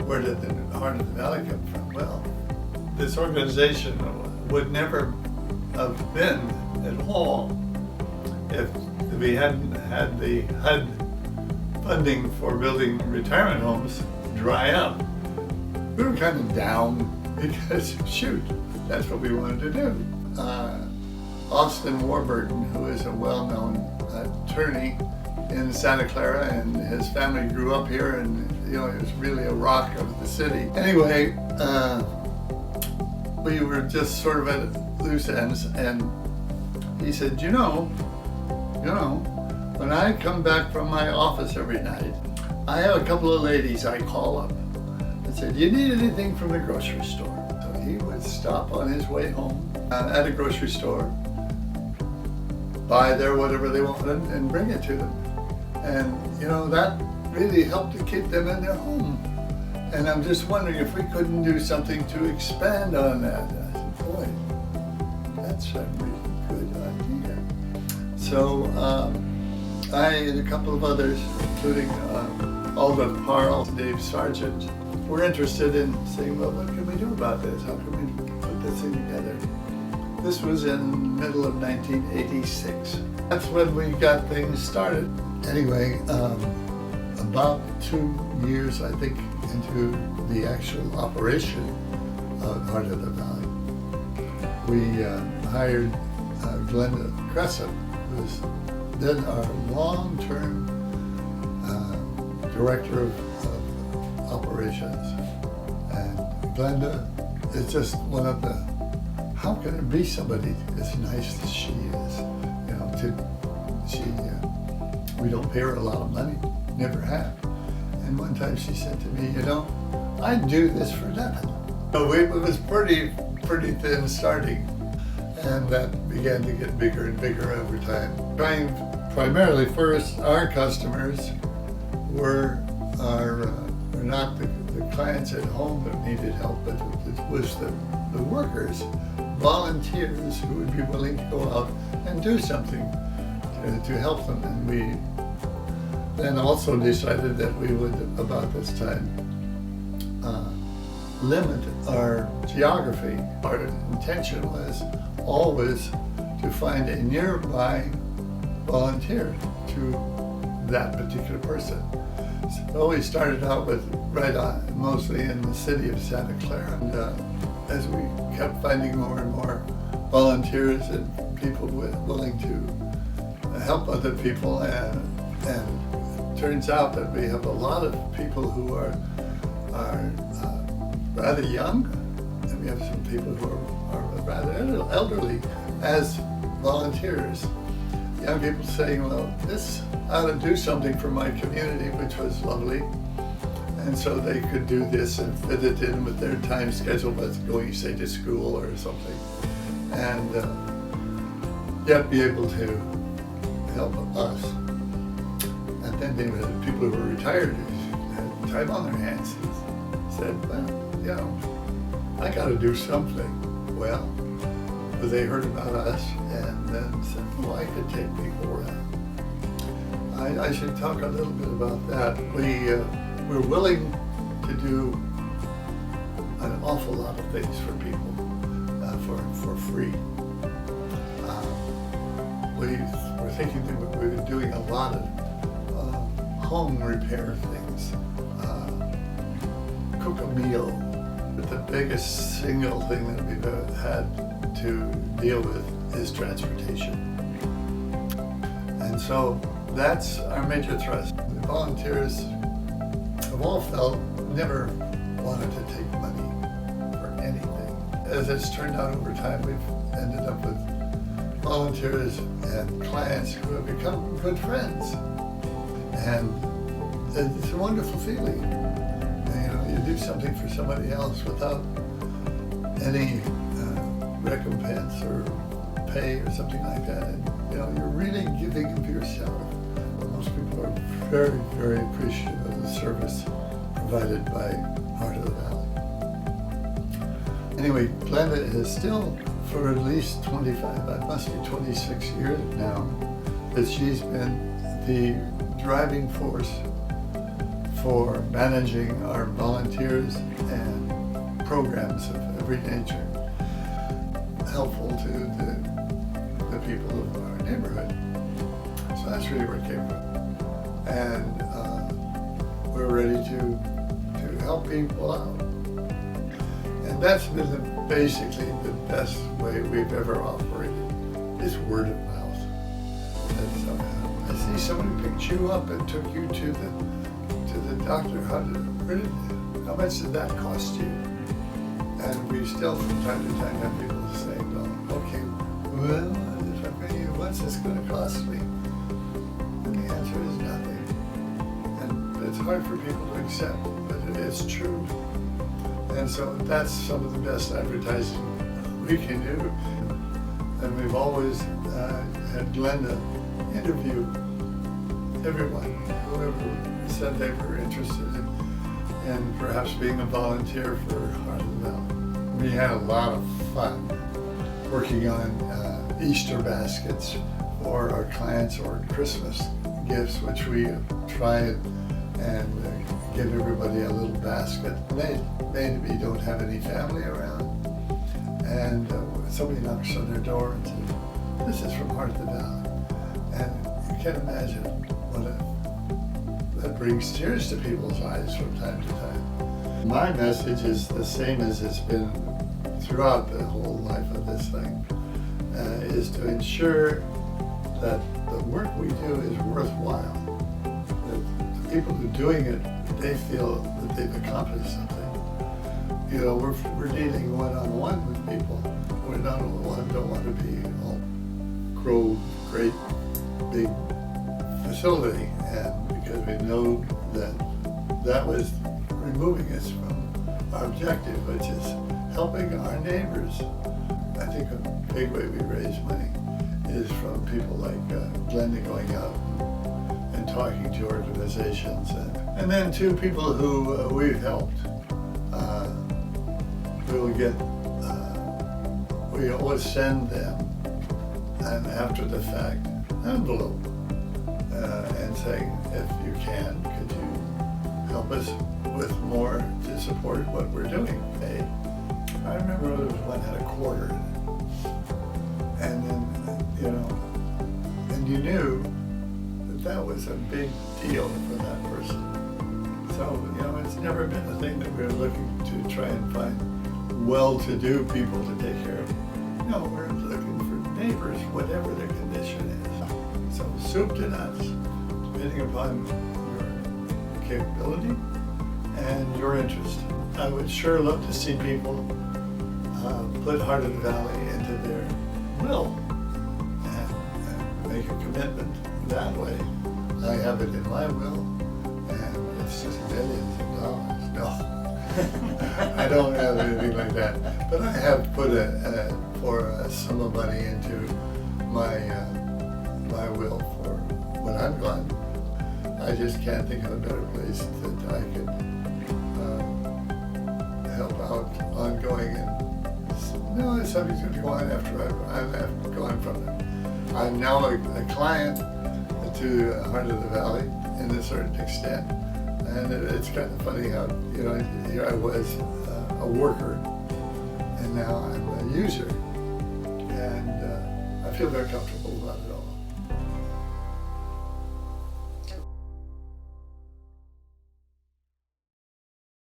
where did the Heart of the Valley come from? Well, this organization would never have been at all if we hadn't had the HUD funding for building retirement homes dry up. We were kind of down because, shoot, that's what we wanted to do. Austin Warburton, who is a well-known attorney in Santa Clara, and his family grew up here, and he was really a rock of the city. Anyway, we were just sort of at loose ends, and he said, you know, when I come back from my office every night, I have a couple of ladies I call up and say, do you need anything from the grocery store? So he would stop on his way home at a grocery store, buy their whatever they wanted and bring it to them. And that really helped to keep them in their home. And I'm just wondering if we couldn't do something to expand on that. I said, boy, that's a really good idea. So I and a couple of others, including Alda Parle, Dave Sargent, were interested in saying, well, what can we do about this? How can we put this thing together? This was in the middle of 1986. That's when we got things started. Anyway, about 2 years, I think, into the actual operation of Heart of the Valley, we hired Glenda Crescent, who was then our long-term director of operations. And Glenda is just one of the, how can there be somebody as nice as she is? We don't pay her a lot of money, never have. And one time she said to me, I'd do this for nothing. So it was pretty thin starting, and that began to get bigger and bigger over time. Trying primarily first, our customers were not the clients at home that needed help, but it was the workers, volunteers who would be willing to go out and do something to help them. And we then also decided that we would, about this time, limit our geography. Our intention was always to find a nearby volunteer to that particular person. So we started out with mostly in the city of Santa Clara. And as we kept finding more and more volunteers and people willing to help other people, and it turns out that we have a lot of people who are rather young, and we have some people who are rather elderly as volunteers. Young people saying, well, this ought to do something for my community, which was lovely. And so they could do this and fit it in with their time schedule, with going, say, to school or something, and yet be able to help us. And then they were people who were retired, who had time on their hands, and said, well, I got to do something. Well, they heard about us and then said, well, I could take people around. I should talk a little bit about that. We're willing to do an awful lot of things for people for free. We were thinking that we were doing a lot of home repair things, cook a meal. But the biggest single thing that we've ever had to deal with is transportation. And so that's our major thrust. The volunteers have all felt never wanted to take money for anything. As it's turned out over time, we've ended up with volunteers and clients who have become good friends. And it's a wonderful feeling. You do something for somebody else without any recompense or pay or something like that. And you're really giving of yourself. Most people are very, very appreciative of the service provided by Heart of the Valley. Anyway, Glenda is still, for at least 25, it must be 26 years now, that she's been the driving force for managing our volunteers and programs of every nature, helpful to the people of our neighborhood. So that's really where it came from. And we're ready to help people out. And that's been basically the best way we've ever operated, is word of mouth. I see somebody picked you up and took you to the doctor. How much did that cost you? And we still from time to time have people saying, "Oh, okay, well, if I pay you, what's this going to cost me?" And the answer is nothing. And it's hard for people to accept, but it is true. And so that's some of the best advertising we can do. And we've always had Glenda interview everyone, whoever said they were interested in perhaps being a volunteer for Heart of the Valley. We had a lot of fun working on Easter baskets for our clients, or Christmas gifts, which we try and give everybody a little basket. They maybe don't have any family around, and somebody knocks on their door and says, "This is from Heart of the Valley," and you can imagine that brings tears to people's eyes from time to time. My message is the same as it's been throughout the whole life of this thing, is to ensure that the work we do is worthwhile. That the people who are doing it, they feel that they've accomplished something. You know, we're dealing one-on-one with people. We don't want to be all grow great big facility, and because we know that was removing us from our objective, which is helping our neighbors. I think a big way we raise money is from people like Glenda going out and talking to organizations, and then to people who we've helped. We always send them an after the fact envelope and saying, if you can, could you help us with more to support what we're doing? I remember there was one had a quarter in it. And then, and you knew that was a big deal for that person. So, it's never been a thing that we're looking to try and find well-to-do people to take care of. No, we're looking for neighbors, whatever their condition is. So soup to nuts, depending upon your capability and your interest. I would sure love to see people put Heart of the Valley into their will and make a commitment that way. I have it in my will, and it's just millions of dollars. No. I don't have anything like that, but I have put for a sum of money into my will for when I'm gone. I just can't think of a better place that I could help out ongoing. And if something's going to go on after I'm gone from it. I'm now a client to Heart of the Valley in a certain extent. And it's kind of funny how, here I was a worker, and now I'm a user. And I feel very comfortable